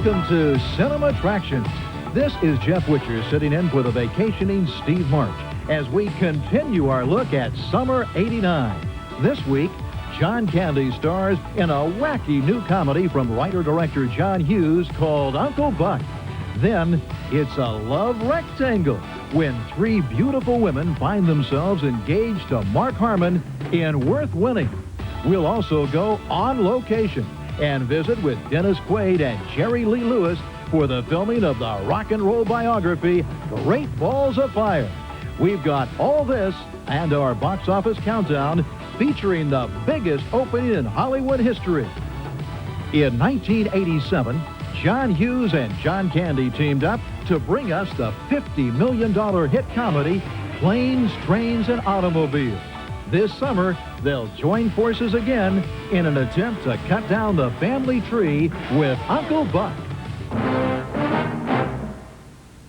Welcome to Cinemattractions. This is Jeff Witcher sitting in for the vacationing Steve March as we continue our look at Summer '89. This week, John Candy stars in a wacky new comedy from writer-director John Hughes called Uncle Buck. Then, it's a love rectangle when three beautiful women find themselves engaged to Mark Harmon in Worth Winning. We'll also go on location and visit with Dennis Quaid and Jerry Lee Lewis for the filming of the rock and roll biography, Great Balls of Fire. We've got all this and our box office countdown featuring the biggest opening in Hollywood history. In 1987, John Hughes and John Candy teamed up to bring us the $50 million hit comedy, Planes, Trains, and Automobiles. This summer, they'll join forces again in an attempt to cut down the family tree with Uncle Buck.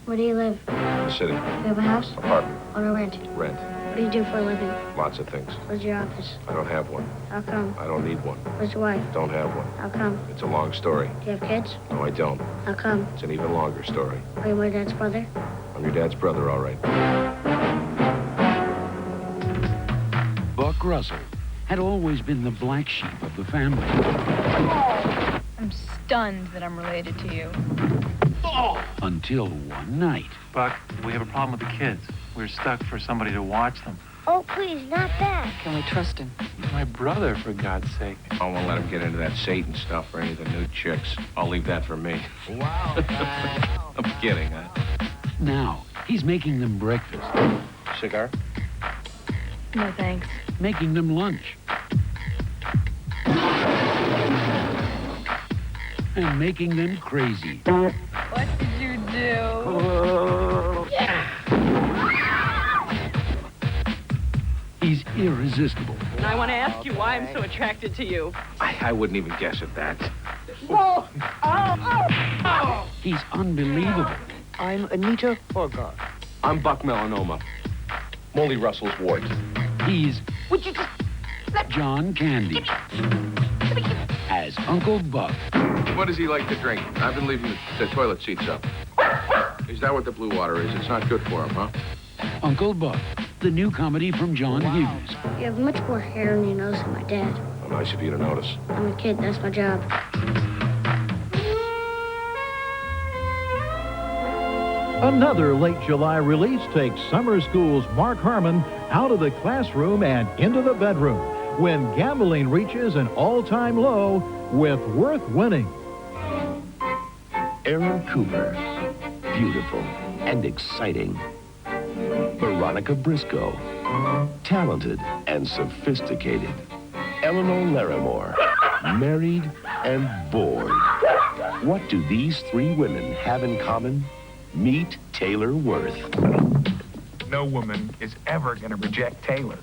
Where do you live? The city. Do you have a house? Apartment. Or a rent? Rent. What do you do for a living? Lots of things. Where's your office? I don't have one. How come? I don't need one. Where's your wife? Don't have one. How come? It's a long story. Do you have kids? No, I don't. How come? It's an even longer story. Are you my dad's brother? I'm your dad's brother, all right. Buck Russell had always been the black sheep of the family. I'm stunned that I'm related to you. Until one night, Buck, we have a problem with the kids. We're stuck for somebody to watch them. Oh, please, not that. Can we trust him? He's my brother, for God's sake. I won't let him get into that Satan stuff or any of the new chicks. I'll leave that for me. Wow. I'm kidding, huh? now he's making them breakfast, Cigar? No, thanks. making them lunch, and making them crazy. What did you do? He's irresistible. And I want to ask you why I'm so attracted to you. I wouldn't even guess at that. He's unbelievable. I'm Anita Orgar. I'm Buck Melanoma. Molly Russell's ward. He's John Candy as Uncle Buck. What does he like to drink? I've been leaving the toilet seats up. Is that what the blue water is? It's not good for him, huh? Uncle Buck, the new comedy from John Hughes. You have much more hair on your nose than my dad. Oh, nice of you to notice. I'm a kid, that's my job. Another late July release takes summer school's Mark Harmon out of the classroom and into the bedroom when gambling reaches an all-time low with Worth Winning. Aaron Cooper, beautiful and exciting. Veronica Briscoe, talented and sophisticated. Eleanor Larimore, married and bored. What do these three women have in common? Meet Taylor Worth. No woman is ever going to reject Taylor.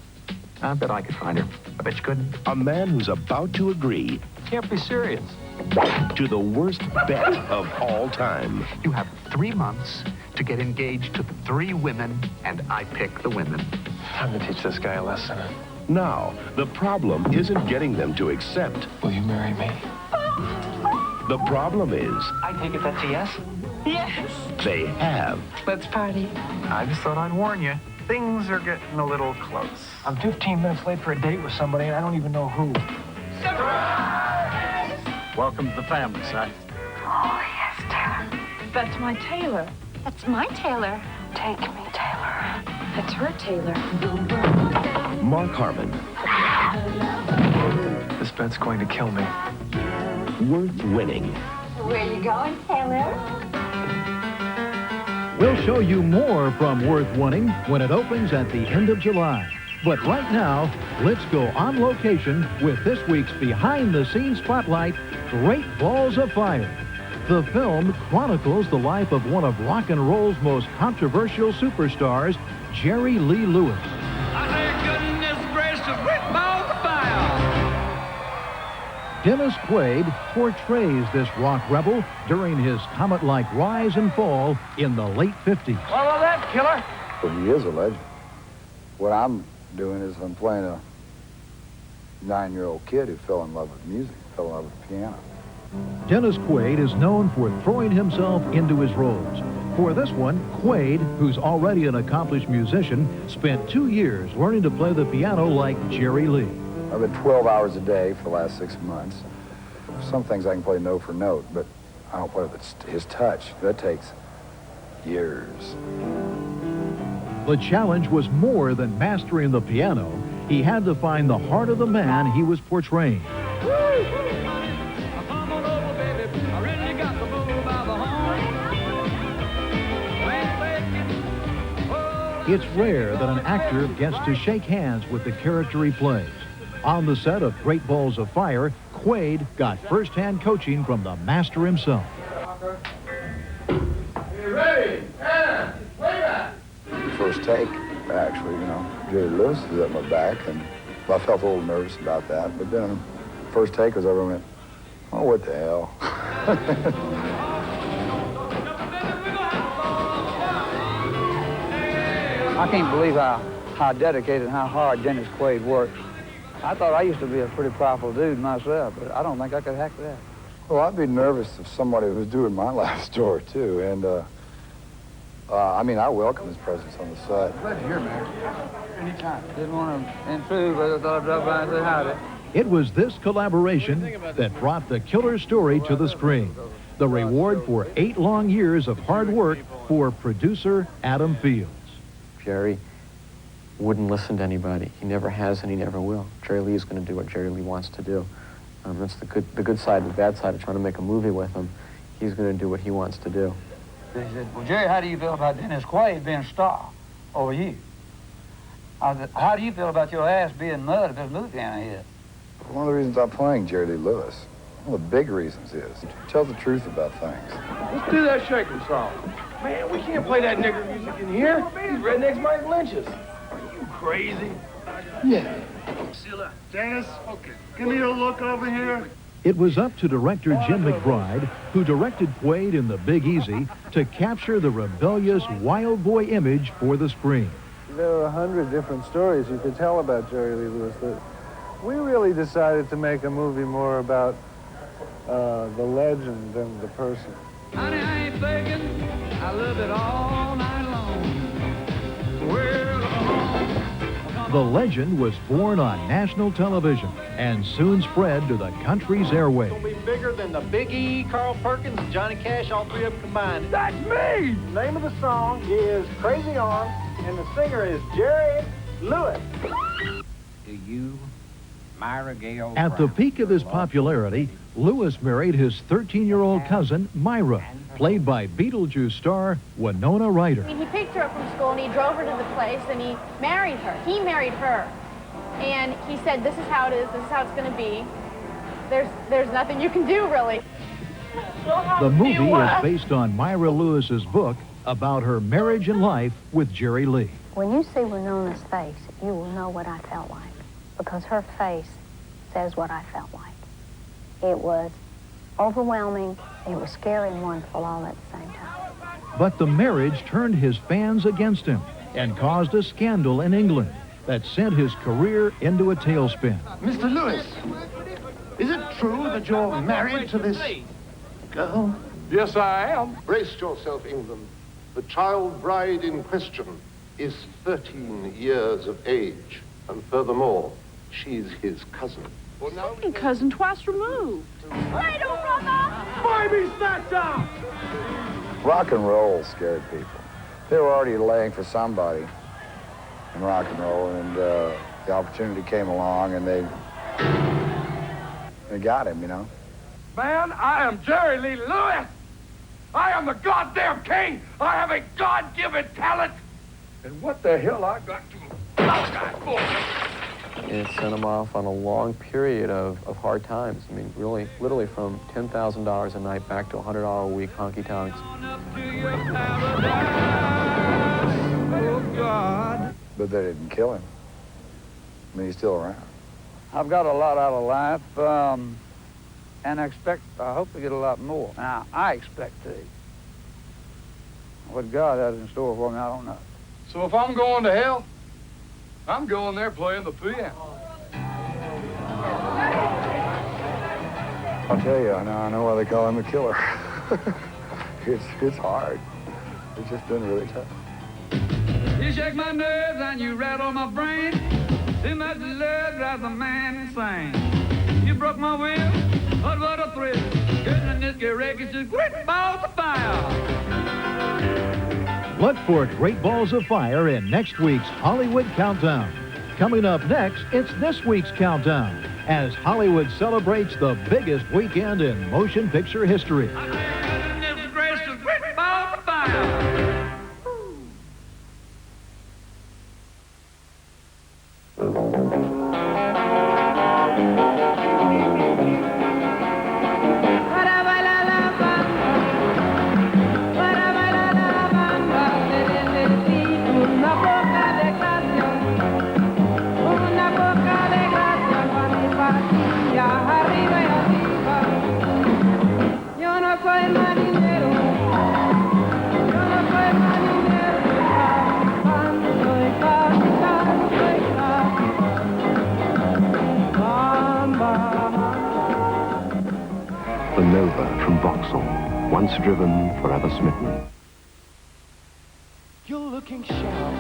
I bet I could find her. I bet you couldn't. A man who's about to agree Can't be serious. to the worst bet of all time. You have 3 months to get engaged to the 3 women, and I pick the women. Time to teach this guy a lesson. Now, the problem isn't getting them to accept. Will you marry me? The problem is I take it that's a yes? Yes. they have. Let's party. I just thought I'd warn you. Things are getting a little close. I'm 15 minutes late for a date with somebody, and I don't even know who. Welcome to the family, son. Oh, yes, Taylor. That's my Taylor. That's my Taylor. Take me, Taylor. That's her Taylor. Mark Harmon, This bet's going to kill me. Worth Winning. Where you going, Taylor? We'll show you more from Worth Winning when it opens at the end of July. But right now, let's go on location with this week's behind-the-scenes spotlight, Great Balls of Fire. The film chronicles the life of one of rock and roll's most controversial superstars, Jerry Lee Lewis. I say, goodness gracious, great balls of fire! Dennis Quaid portrays this rock rebel during his comet-like rise and fall in the late 50s. What was that, killer? Well, he is a legend. What I'm doing is I'm playing a 9-year-old kid who fell in love with music, fell in love with the piano. Dennis Quaid is known for throwing himself into his roles. For this one, Quaid, who's already an accomplished musician, spent 2 years learning to play the piano like Jerry Lee. I've been 12 hours a day for the last 6 months. Some things I can play note for note, but I don't play with his touch. That takes years. The challenge was more than mastering the piano. He had to find the heart of the man he was portraying. It's rare that an actor gets to shake hands with the character he plays. On the set of Great Balls of Fire, Quaid got first-hand coaching from the master himself. Ready, and play back. First take, actually, Jerry Lewis was at my back, and I felt a little nervous about that. But then first take was over, and went, oh, what the hell? I can't believe how dedicated and how hard Dennis Quaid works. I thought I used to be a pretty powerful dude myself, but I don't think I could hack that. Well, I'd be nervous if somebody was doing my last tour, too. And, I mean, I welcome his presence on the set. Glad to hear, Mayor. Anytime. Didn't want to intrude, but I thought I'd drop by and say howdy. It was this collaboration that brought the killer story to the screen. The reward for 8 long years of hard work for producer Adam Fields. Jerry wouldn't listen to anybody. He never has and he never will. Jerry Lee is going to do what Jerry Lee wants to do. That's the good side and the bad side of trying to make a movie with him. He's going to do what he wants to do. They said, well, Jerry, how do you feel about Dennis Quaid being a star over you? I said, how do you feel about your ass being mud if this movie ain't a hit? One of the reasons I'm playing Jerry Lee Lewis, one of the big reasons is he tells the truth about things. Let's do that shaking song. Man, we can't play that nigger music in here. These rednecks might lynch us. Are you crazy? Yeah. Dennis, okay. Give me a look over here. It was up to director Jim McBride, who directed Quaid in The Big Easy, to capture the rebellious wild boy image for the screen. There are 100 different stories you could tell about Jerry Lee Lewis. We really decided to make a movie more about the legend than the person. Honey, I ain't begging. I love it all night long. The legend was born on national television and soon spread to the country's airwaves. It's going to be bigger than the Big E, Carl Perkins, and Johnny Cash, all three of them combined. That's me! The name of the song is Crazy Arms, and the singer is Jerry Lewis. Do you, Myra Gale At the peak of his popularity, Lewis married his 13-year-old cousin, Myra, played by Beetlejuice star Winona Ryder. He picked her up from school and he drove her to the place and he married her. He married her. And he said, this is how it is, this is how it's going to be. There's nothing you can do, really. The movie is based on Myra Lewis's book about her marriage and life with Jerry Lee. When you see Winona's face, you will know what I felt like, because her face says what I felt like. It was overwhelming, it was scary and wonderful all at the same time. But the marriage turned his fans against him and caused a scandal in England that sent his career into a tailspin. Mr. Lewis, is it true that you're married to this girl? Yes, I am. Brace yourself, England. The child bride in question is 13 years of age, and furthermore, she's his cousin. Second cousin twice removed. Ladle, brother! Baby, snatcher! Rock and roll scared people. They were already laying for somebody in rock and roll, and the opportunity came along, and they got him, Man, I am Jerry Lee Lewis. I am the goddamn king. I have a God-given talent. And what the hell I got to apologize for? It sent him off on a long period of hard times. I mean, really, literally from $10,000 a night back to $100 a week honky tonks. But they didn't kill him. I mean, he's still around. I've got a lot out of life, and I hope to get a lot more. Now, I expect to. What God has in store for me, I don't know. So if I'm going to hell, I'm going there playing the piano. I'll tell you, I know why they call him a killer. It's hard. It's just been really tough. You shake my nerves and you rattle my brain. Too much love drives a man insane. You broke my will, but what a thrill. Getting this wreck is just great balls of fire. Look for Great Balls of Fire in next week's Hollywood Countdown. Coming up next, it's this week's Countdown, as Hollywood celebrates the biggest weekend in motion picture history. The Nova from Vauxhall, once driven, forever smitten. You're looking sharp,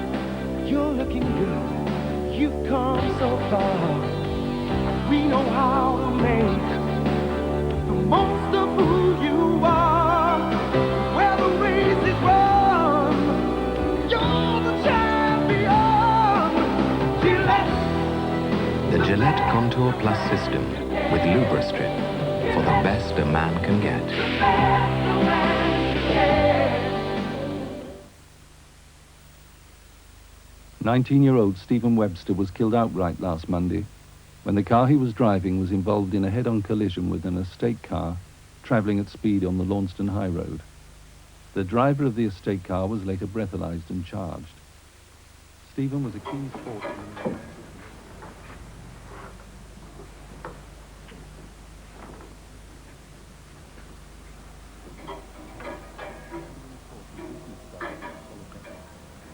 you're looking good, you've come so far. We know how to make the most of who you are. Where the race is run, you're the champion. Gillette. The Gillette Contour Plus system with Lubristrip for the best a man can get. 19-year-old Stephen Webster was killed outright last Monday when the car he was driving was involved in a head-on collision with an estate car travelling at speed on the Launceston High Road. The driver of the estate car was later breathalyzed and charged. Stephen was a keen sportsman.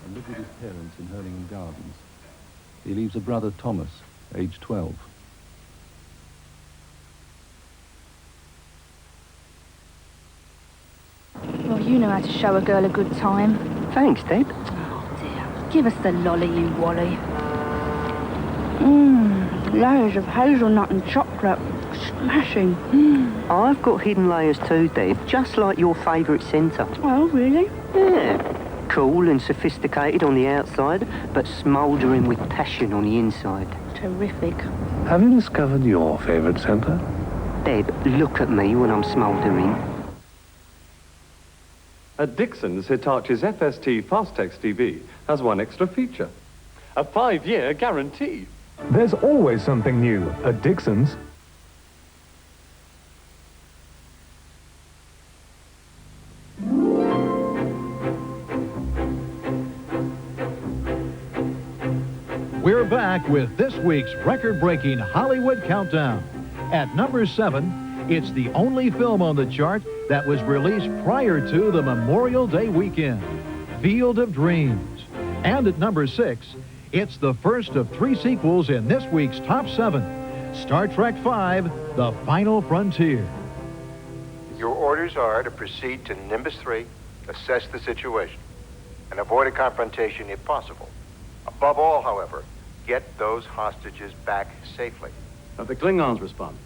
And lived with his parents in Hurlingham Gardens. He leaves a brother, Thomas, aged 12. Well, you know how to show a girl a good time. Thanks, Deb. Oh, dear. Give us the lolly, you wally. Layers of hazelnut and chocolate. Smashing. I've got hidden layers too, Deb, just like your favourite centre. Oh, really? Yeah. Cool and sophisticated on the outside, but smouldering with passion on the inside. Terrific. Have you discovered your favourite centre? Deb, look at me when I'm smouldering. At Dixon's, Hitachi's FST Fastex TV has one extra feature. A 5-year guarantee. There's always something new at Dixon's. We're back with this week's record-breaking Hollywood Countdown. At number 7, it's the only film on the chart that was released prior to the Memorial Day weekend, Field of Dreams. And at number 6, it's the first of 3 sequels in this week's top 7, Star Trek V, The Final Frontier. Your orders are to proceed to Nimbus 3, assess the situation, and avoid a confrontation if possible. Above all, however, get those hostages back safely. Have the Klingons respond?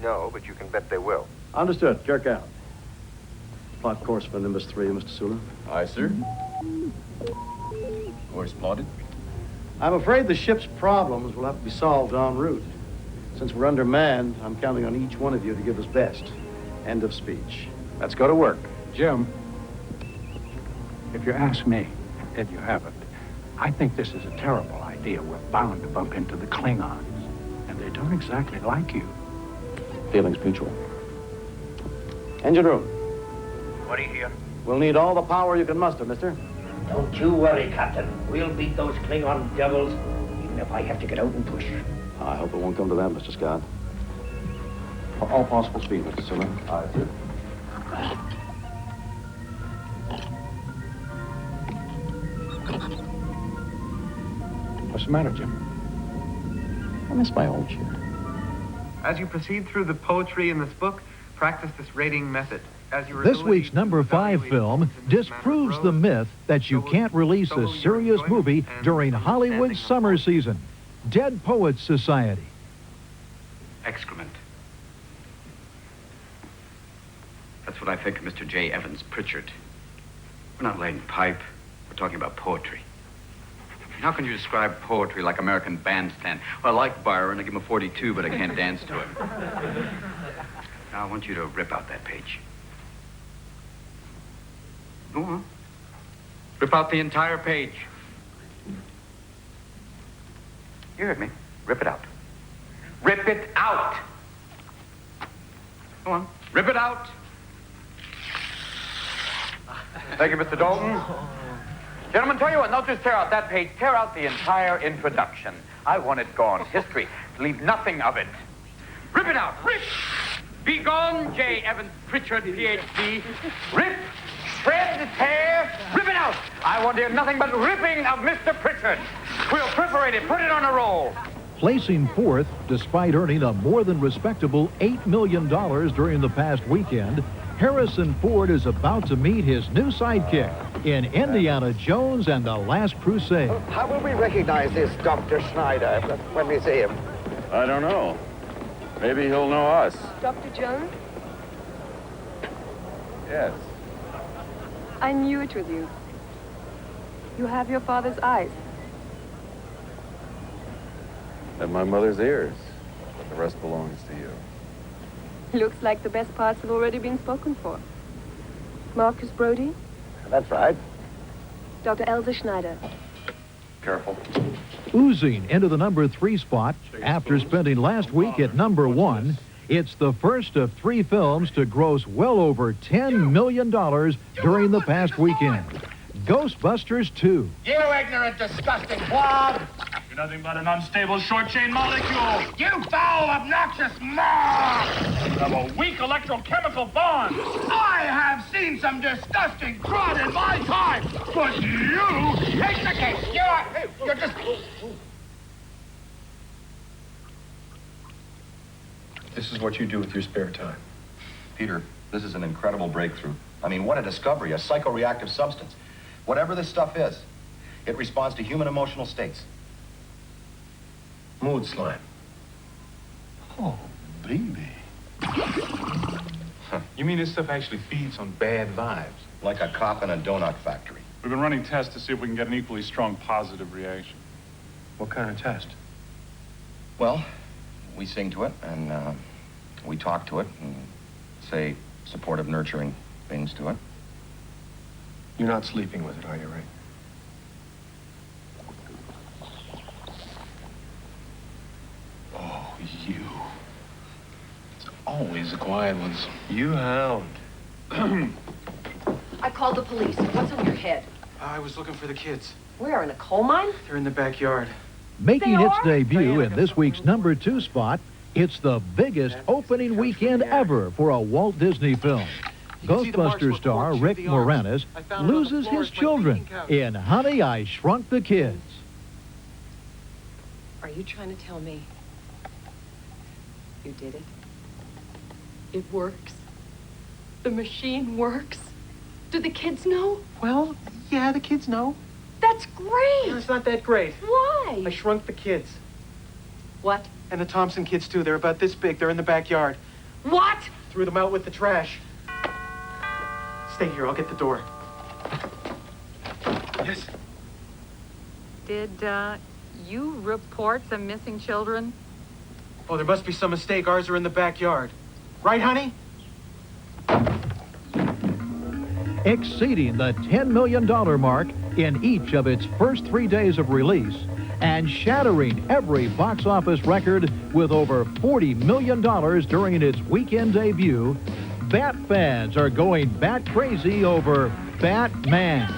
No, but you can bet they will. Understood. Jerk out. Plot course for Nimbus 3, Mr. Sula. Aye, sir. Course plotted. I'm afraid the ship's problems will have to be solved en route. Since we're undermanned, I'm counting on each one of you to give us best. End of speech. Let's go to work. Jim, if you ask me, and you haven't, I think this is a terrible idea. We're bound to bump into the Klingons, and they don't exactly like you. Feelings mutual. Engine room. What do you hear? We'll need all the power you can muster, mister. Don't you worry, Captain. We'll beat those Klingon devils, even if I have to get out and push. I hope it won't come to that, Mr. Scott. All possible speed, Mr. Sula. Aye, sir. What's the matter, Jim? I miss my old chair. As you proceed through the poetry in this book, practice this rating method. As your This ability week's number 5 film disproves the grows, myth that you can't release a serious movie during Hollywood's summer season. Dead Poets Society. Excrement. That's what I think of Mr. J. Evans Pritchard. We're not laying pipe. We're talking about poetry. How can you describe poetry like American Bandstand? Well, I like Byron. I give him a 42, but I can't dance to him. Now, I want you to rip out that page. Go on. Rip out the entire page. You heard me. Rip it out. Rip it out! Go on. Rip it out! Thank you, Mr. Dalton. Gentlemen, tell you what, don't just tear out that page. Tear out the entire introduction. I want it gone. History. Leave nothing of it. Rip it out. Rip! Be gone, J. Evans Pritchard, Ph.D. Rip! Shred, tear, rip it out! I want to hear nothing but ripping of Mr. Pritchard. We'll perforate it, put it on a roll. Placing fourth, despite earning a more than respectable $8 million during the past weekend, Harrison Ford is about to meet his new sidekick in Indiana Jones and the Last Crusade. How will we recognize this Dr. Schneider when we see him? I don't know. Maybe he'll know us. Dr. Jones? Yes. I knew it was you. You have your father's eyes. And my mother's ears. The rest belongs to you. Looks like the best parts have already been spoken for. Marcus Brody? That's right. Dr. Elsa Schneider. Careful. Oozing into the number 3 spot after spending last week at number 1, it's the first of 3 films to gross well over $10 million during the past weekend. Ghostbusters 2. You ignorant, disgusting blob! You're nothing but an unstable short-chain molecule! You foul, obnoxious mob! You have a weak electrochemical bond! I have seen some disgusting crud in my time, but you take the cake! You're just... This is what you do with your spare time. Peter, this is an incredible breakthrough. I mean, what a discovery, a psychoreactive substance. Whatever this stuff is, it responds to human emotional states. Mood slime. Oh, baby. Huh. You mean this stuff actually feeds on bad vibes? Like a cop in a donut factory. We've been running tests to see if we can get an equally strong positive reaction. What kind of test? Well, we sing to it, and we talk to it, and say supportive, nurturing things to it. You're not sleeping with it, are you, Ray? Oh, you. It's always the quiet ones. You hound. I called the police. What's on your head? I was looking for the kids. Where, in a coal mine? They're in the backyard. Making its debut in this week's number 2 spot, it's the biggest opening weekend ever for a Walt Disney film. Ghostbusters star Rick Moranis loses his children in Honey, I Shrunk the Kids. Are you trying to tell me you did it? It works. The machine works. Do the kids know? Well, yeah, the kids know. That's great. It's not that great. Why? I shrunk the kids. What? And the Thompson kids, too. They're about this big. They're in the backyard. What? Threw them out with the trash. Stay here. I'll get the door. Yes? Did, you report some missing children? Oh, there must be some mistake. Ours are in the backyard. Right, honey? Exceeding the $10 million mark in each of its first 3 days of release and shattering every box office record with over $40 million during its weekend debut, Bat fans are going bat crazy over Batman.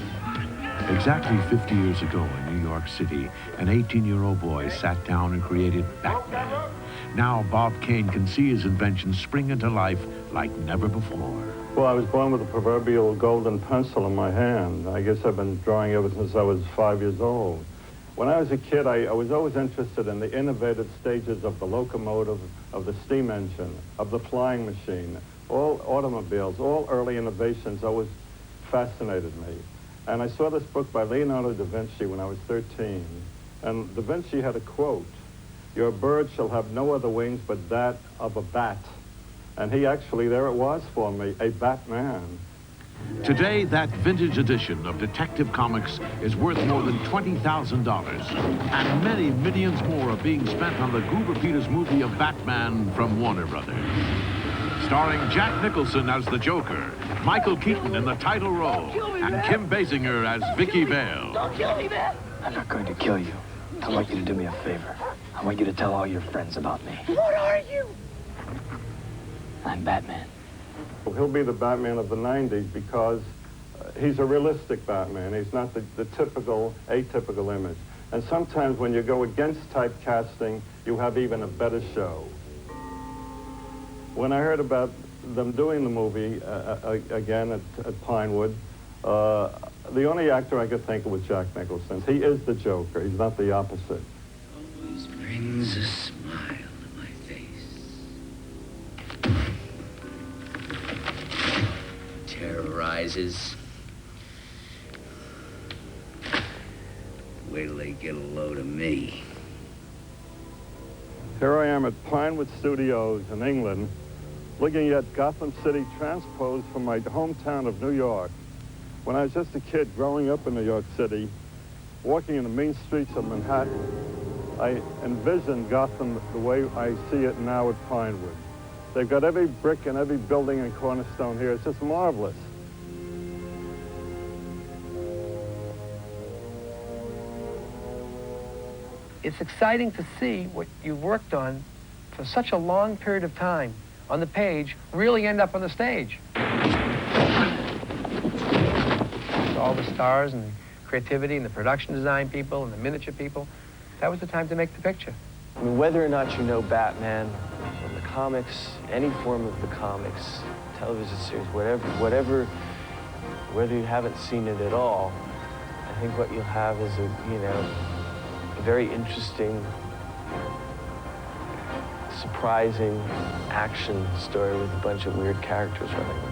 Exactly 50 years ago in New York City, an 18-year-old boy sat down and created Batman. Now Bob Kane can see his invention spring into life like never before. Well, I was born with a proverbial golden pencil in my hand. I guess I've been drawing ever since I was 5 years old. When I was a kid, I was always interested in the innovative stages of the locomotive, of the steam engine, of the flying machine. All automobiles, all early innovations always fascinated me. And I saw this book by Leonardo da Vinci when I was 13. And da Vinci had a quote, "Your bird shall have no other wings but that of a bat." And he actually, there it was for me, a Batman. Today, that vintage edition of Detective Comics is worth more than $20,000. And many millions more are being spent on the Gruber Peters movie of Batman from Warner Brothers. Starring Jack Nicholson as the Joker, Michael Keaton in the title role, and Kim Basinger as Vicky Vale. Don't kill me, man! I'm not going to kill you. I want you to do me a favor. I want you to tell all your friends about me. What are you? I'm Batman. He'll be the Batman of the 90s because he's a realistic Batman. He's not the typical, atypical image. And sometimes when you go against typecasting, you have even a better show. When I heard about them doing the movie again at Pinewood, the only actor I could think of was Jack Nicholson. He is the Joker. He's not the opposite. Always brings a smile to my face. Terrorizes. Wait till they get a load of me. Here I am at Pinewood Studios in England, looking at Gotham City transposed from my hometown of New York. When I was just a kid growing up in New York City, walking in the mean streets of Manhattan, I envisioned Gotham the way I see it now at Pinewood. They've got every brick and every building and cornerstone here. It's just marvelous. It's exciting to see what you've worked on for such a long period of time on the page really end up on the stage. All the stars and the creativity and the production design people and the miniature people, that was the time to make the picture. I mean, whether or not you know Batman from the comics, any form of the comics, television series, whether you haven't seen it at all, I think what you'll have is a very interesting, surprising action story with a bunch of weird characters running around.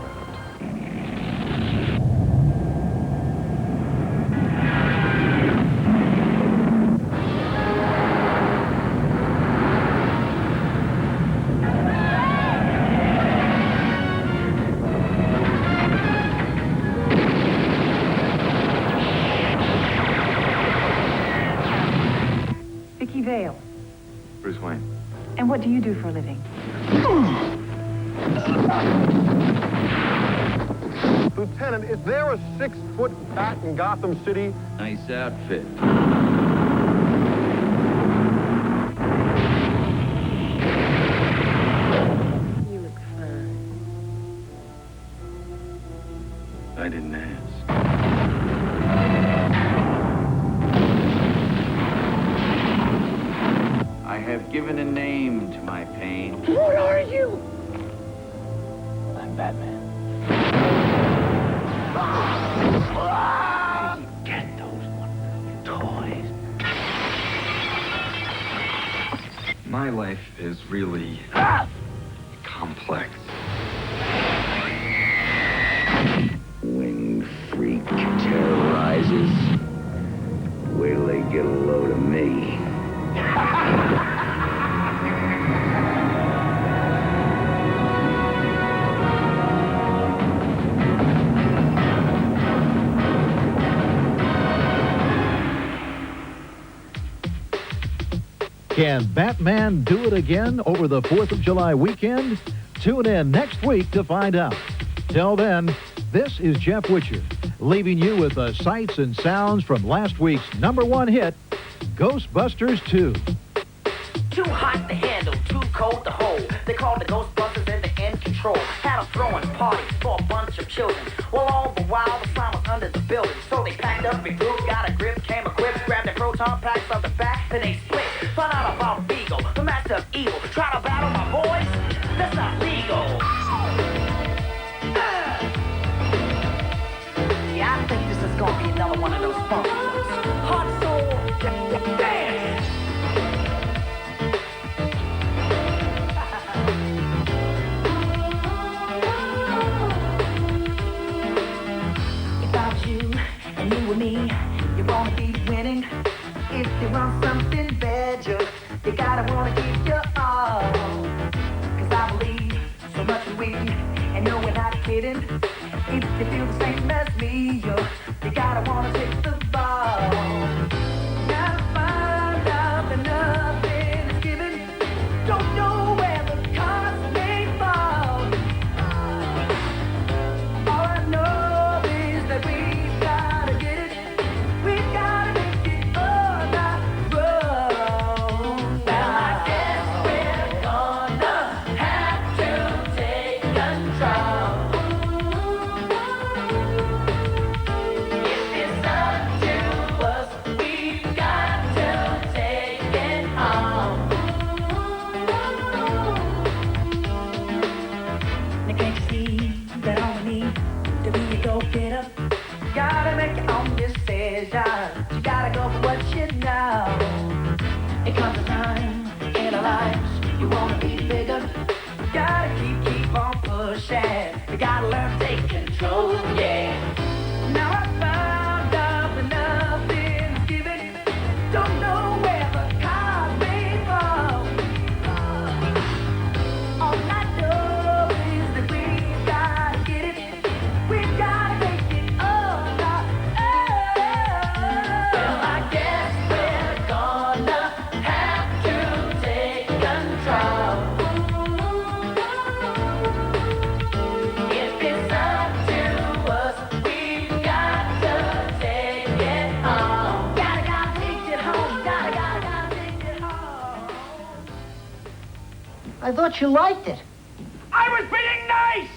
Vicky Vale. Bruce Wayne. And what do you do for a living? Lieutenant, is there a 6-foot bat in Gotham City? Nice outfit. You look fine. I didn't ask. I have given a name to my pain. What are you? I'm Batman. Get those wonderful toys. My life is really complex. Winged freak terrorizes. Wait till they get a load of me. Can Batman do it again over the 4th of July weekend? Tune in next week to find out. Till then, this is Jeff Witcher, leaving you with the sights and sounds from last week's #1 hit, Ghostbusters 2. Too hot to handle, too cold to hold. They called the Ghostbusters and they're in control. Had a throwing party for a bunch of children. Well, all the while the sign was under the building. So they packed up, regrouped, got a grip, came equipped, grabbed their proton packs from the back, then they split. Found out about Beagle, the master of evil. Try to battle my boys? That's not legal. Yeah, I think this is gonna be another one of those fun ones. Hot soul. give you all. 'Cause I believe so much in we, and no, we're not kidding. If you feel the same as me, you gotta wanna take the ball. Gotta find out that nothing is given. Don't know where the cards may fall. All I know is that we've gotta get it. We've gotta make it on the road. Well, I guess we're gonna have to take control. If it's up to us, we've got to take it home. Now can't you see that all we need to be a go-getter? Gotta make your own decision. You gotta go for what you know. It comes a time in our lives you wanna be bigger. Gotta keep on pushing. You gotta learn to take control, yeah. Now I found out that nothing's given. Don't know where the cards may fall. All I know is that we've gotta get it. We've gotta make it on our own. Well, I guess we're gonna have to take control. If it's up to us, we've got to take it home. Gotta take it home. Gotta take it home. I thought you liked it. I was being nice!